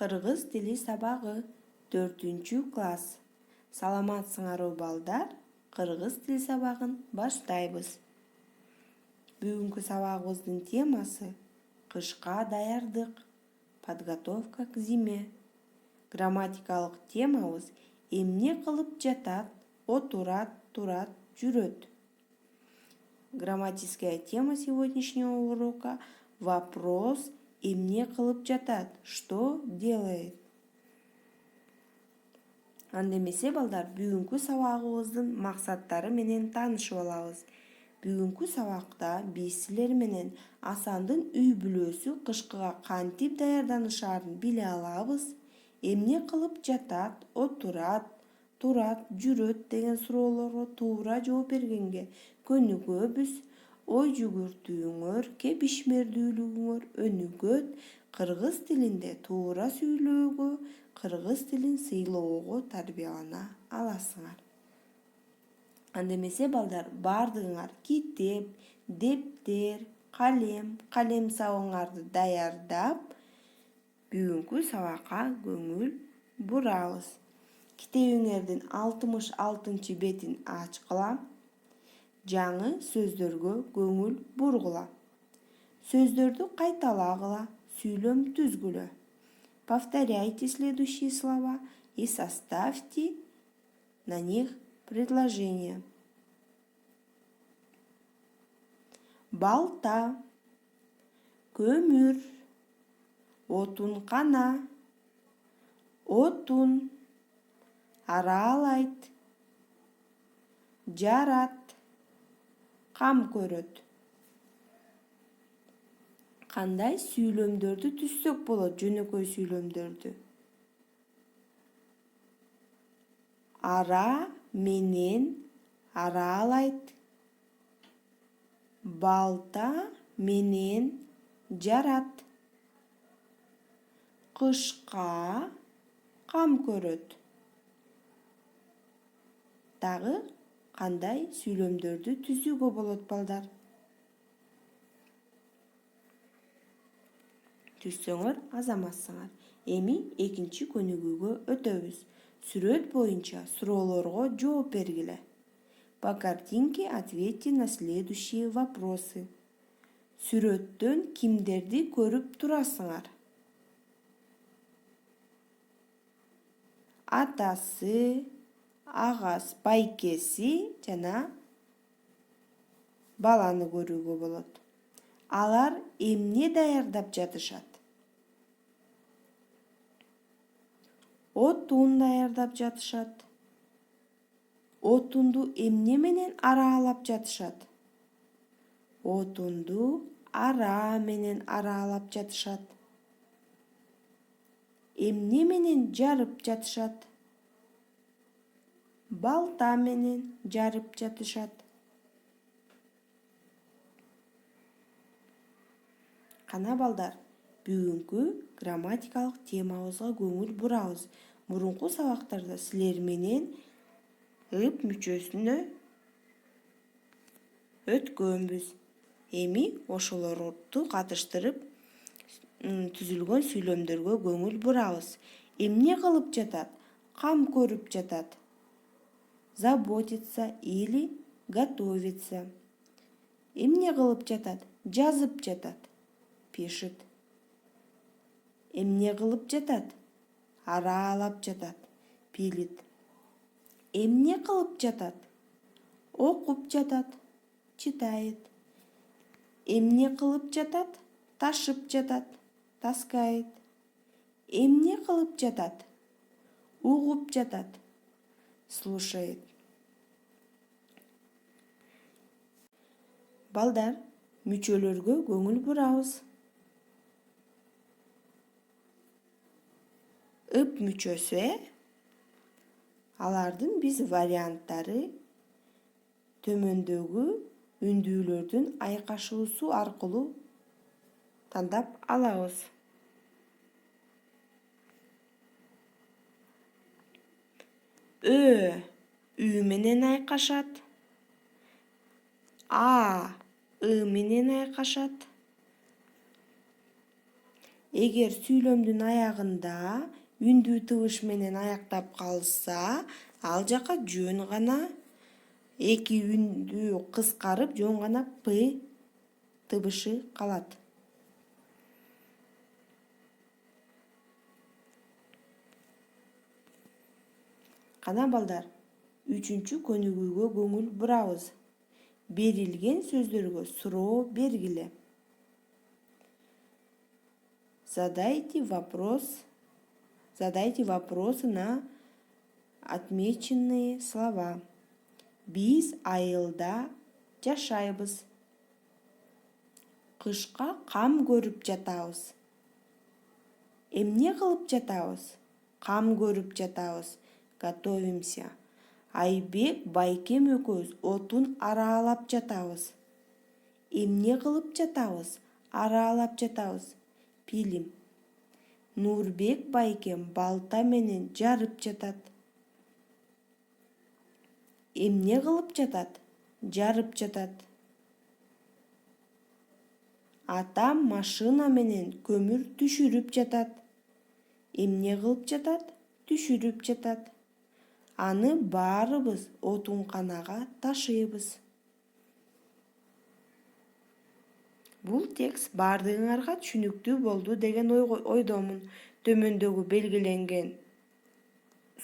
Кыргыз тили сабагы 4-класс. Саламатсыңарбы балдар? Кыргыз тил сабагын баштайбыз. Бүгүнкү сабагыбыздын темасы кышка даярдык. Подготовка к зиме. Грамматикалык темабыз эмне кылып жатат, отурат, турат, жүрөт. Грамматическая тема сегодняшнего урока – вопрос эмне кылып жатат, что делает. Анда эмесе балдар, бүгүнкү сабагыбыздын максаттары менен таанышып алабыз. Бүгүнкү сабакта биз силер менен Асандын үй бүлөсү кышкыга кантип даярданышаарын биле алабыз. Эмне кылып жатат, отурат, турат, жүрөт деген суроолорго туура жооп бергенге көнүгөбүз. Ой жүгүртүүңөр, кеп ишмердүүлүгүңөр өнүгөт. Кыргыз тилинде туура сүйлөөгө, кыргыз тилин сыйлоого тарбиялана аласыңар. Анда эмесе балдар, бардыгыңар китеп, дептер, калем сабыңарды даярдап, бүгүнкү сабакка көңүл бурабыз. Китебиңердин 66 бетин ачкыла. Жаңы сөздөргө көңүл бургула. Сөздөрдү кайталагыла, сүйлөм түзгүлө. Повторяйте следующие слова и составьте на них предложение. Балта, көмүр, отункана, отун, аралайт, жарат, кам көрөт. Кандай сүйлөмдөрдү түзсөк болот, жөнөкөй сүйлөмдөрдү? Ара менен аралайт. Балта менен жарат. Кышка кам көрөт. Дагы кандай сүйлөмдөрдү түзүүгө болот балдар? Түзсөңөр азаматсыңар. Эми экинчи көнүгүүгө өтөбүз. Сүрөт боюнча суроолорго жооп бергиле. По картинке ответьте на следующие вопросы. Сүрөттөн кимдерди көрүп турасыңар? Атасы, агасы, байкеси жана баланы көрүүгө болот. Алар эмне даярдап жатышат? Отун даярдап жатышат. Отунду эмне менен аралап жатышат? Отунду ара менен аралап жатышат. Эмне менен жарып жатышат? Балта менен жарып жатышат. Кана балдар, бүгүнкү грамматикалык темабызга көңүл бурабыз. Мурунку сабактарда силер менен ып мүчөсүнө өткөнбүз. Эми ошолорду катыштырып түзүлгөн сүйлөмдөргө көңүл бурабыз. Эмне кылып жатат? Кам көрүп жатат. Заботиться или готовиться. Эмне кылып жатат? Жазып жатат. Пишет. Эмне кылып жатат? Аралап жатат. Пилит. Эмне кылып жатат? Окуп жатат. Читает. Эмне кылып жатат? Ташып жатат. Таскает. Эмне кылып жатат? Угуп жатат. Слушает. Балдар, мүчөлөргө көңүл бурабыз. Ып мүчөсү, алардын биз варианттары төмөндөгү үндүүлөрдүн айкашуусу аркылуу тандап алабыз. Ү менен айкашат. Ы менен айкашат. Эгер сүйлөмдүн аягында үндүү тыбыш менен аяктап калса, ал жака жөн гана эки үндүү кыскарып, жөн гана п тыбышы калат. Кана балдар, үчүнчү көнүгүүгө көңүл бурабыз. Берилген сөздөргө суроо бергиле. Задайте вопросы на отмеченные слова. Биз айылда жашайбыз. Кышка кам көрүп жатабыз. Эмне кылып жатабыз? Кам көрүп жатабыз. Готовимся. Айбек байкем экөөбүз отун аралап жатабыз. Эмне кылып жатабыз? Аралап жатабыз. Пилим. Нурбек байкем балта менен жарып жатат. Эмне кылып жатат? Жарып жатат. Атам машина менен көмүр түшүрүп жатат. Эмне кылып жатат? Түшүрүп жатат. Аны баарыбыз отунканага ташыйбыз. Бул текст баардыгыңарга түшүнүктүү болду деген ойдомун. Төмөндөгү белгиленген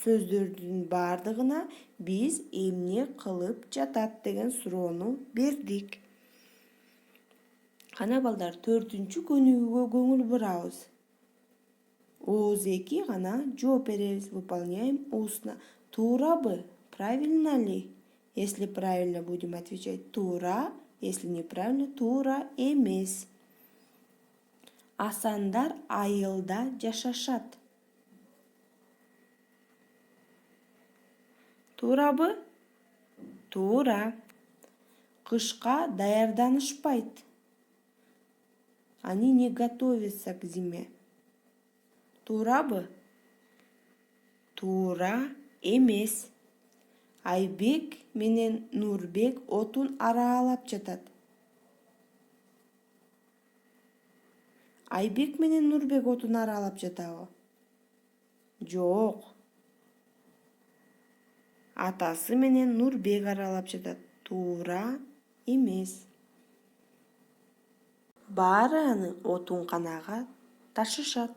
сөздөрдүн баардыгына биз эмне кылып жатат деген суроону бердик. Кана балдар, 4-чү көнүгүүгө көңүл бурабыз. Ооз 2 гана жооп беребиз. Выполняем устно. Туурабы? Правильно ли? Если правильно, будем отвечать туура. Если неправильно, туура эмес. Асандар айылда жашашат. Туурабы? Туура. Кышка даярданышпайт. Они не готовятся к зиме. Туурабы? Туура эмес. Айбек менен Нурбек отун аралап жатат. Айбек менен Нурбек отун аралап жатабы? Жок. Атасы менен Нурбек аралап жатат. Туура эмес. Баары аны отунканага ташышат.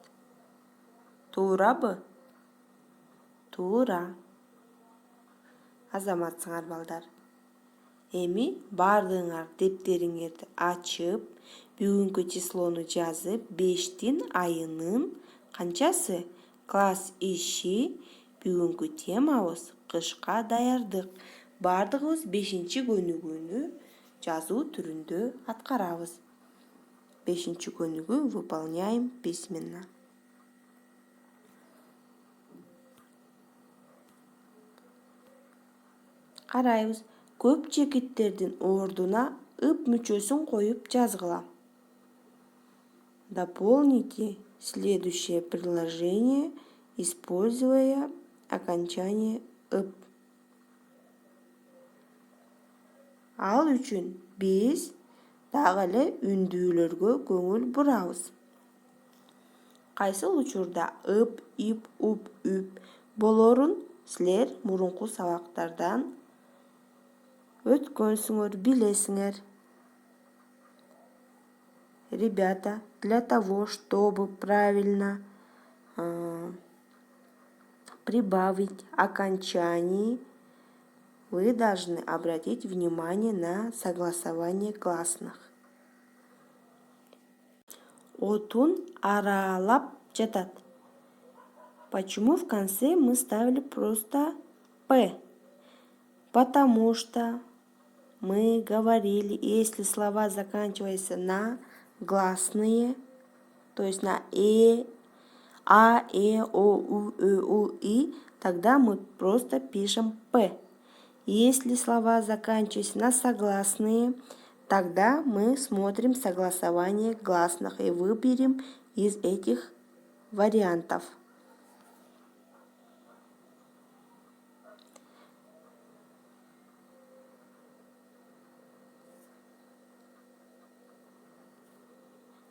Туурабы? Туура. Азаматсыңар балдар. Эми баардыгыңар дептериңерди ачып, бүгүнкү числону жазып, 5-тин айынын канчасы? Класс иши. Бүгүнкү темабыз кышка даярдык. Баардыгыбыз 5-чи көнүгүүнү жазуу түрүндө аткарабыз. 5-чи көнүгүү выполняем письменно. Карайбыз. Көп чекиттердин ордуна ып мүчөсүн коюп жазгыла. Дополните следующее предложение, используя окончание ып. Ал үчүн биз дагы эле үндүүлөргө көңүл бурабыз. Кайсыл учурда ып, ип, уп, үп болорун силер мурунку сабактардан өткөнсүңөр, билесиңер. Ребята, для того, чтобы правильно прибавить окончание, вы должны обратить внимание на согласование гласных. Отун аралап жатат. Почему в конце мы ставили просто «п»? Потому что мы говорили, если слова заканчиваются на гласные, то есть на а, о, у, и, тогда мы просто пишем «п». Если слова заканчиваются на согласные, тогда мы смотрим согласование гласных и выберем из этих вариантов.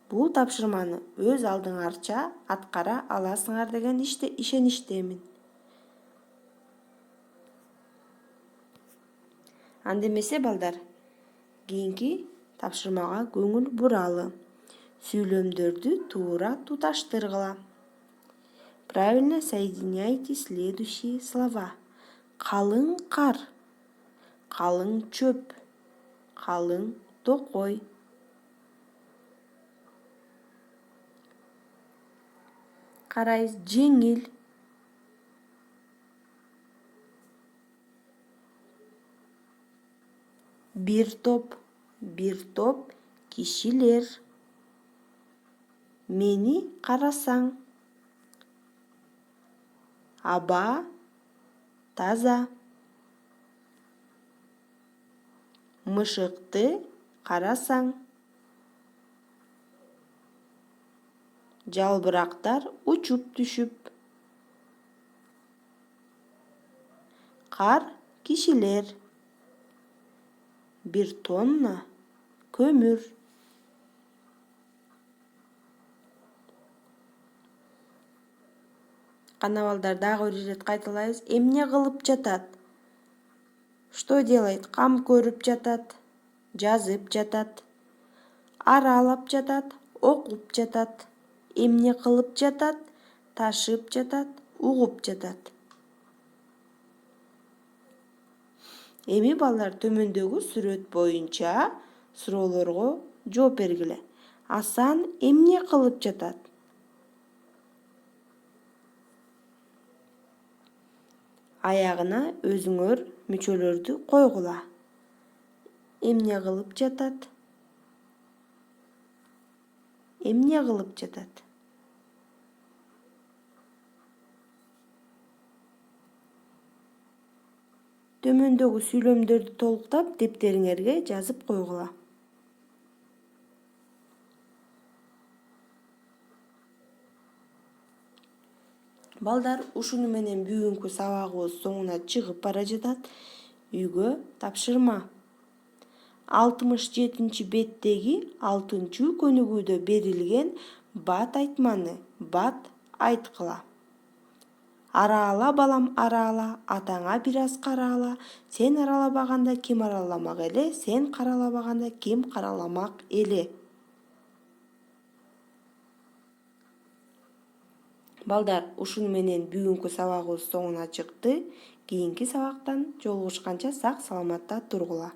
Бул Бул тапшырманы өз алдыңарча аткара аласыңар деген ишеничтемин. Андемесе балдар, кийинки тапшырмага көңүл буралы. Сүйлөмдөрдү туура туташтыргыла. Правильно соединяйте следующие слова. Калың кар, калың чөп, калың токой. Карайбыз, жеңил. Бир топ кишилер. Мени карасаң. Аба таза. Мышыкты карасаң. Жалбырактар учуп түшүп. Кар кишилер. 1 тонна көмүр. Кана балдар, дагы бир ирет кайталайбыз. Эмне кылып жатат? Что делает? Кам көрүп жатат, жазып жатат, аралап жатат, окуп жатат. Эмне кылып жатат? Ташып жатат, угуп жатат. Эми балдар, төмөндөгү сүрөт боюнча суроолорго жооп бергиле. Асан эмне кылып жатат? Аягына өзүңөр мүчөлөрдү койгула. Эмне кылып жатат? Эмне кылып жатат? Төмөндөгү сүйлөмдөрдү толуктап, дептериңерге жазып койгула. Балдар, ушуну менен бүгүнкү сабагыбыз соңуна чыгып бара жатат. Үйгө тапшырма. 67 беттеги 6 көнүгүүдө берилген бат айтманы бат айткыла. Араала балам араала, атаңа бир аз караала. Сен аралабаганда ким араламак эле, сен каралабаганда ким караламак эле. Балдар, ушуну менен бүгүнкү сабагыбыз соңуна чыкты. Кийинки сабактан жолугушканча сак саламатта тургула.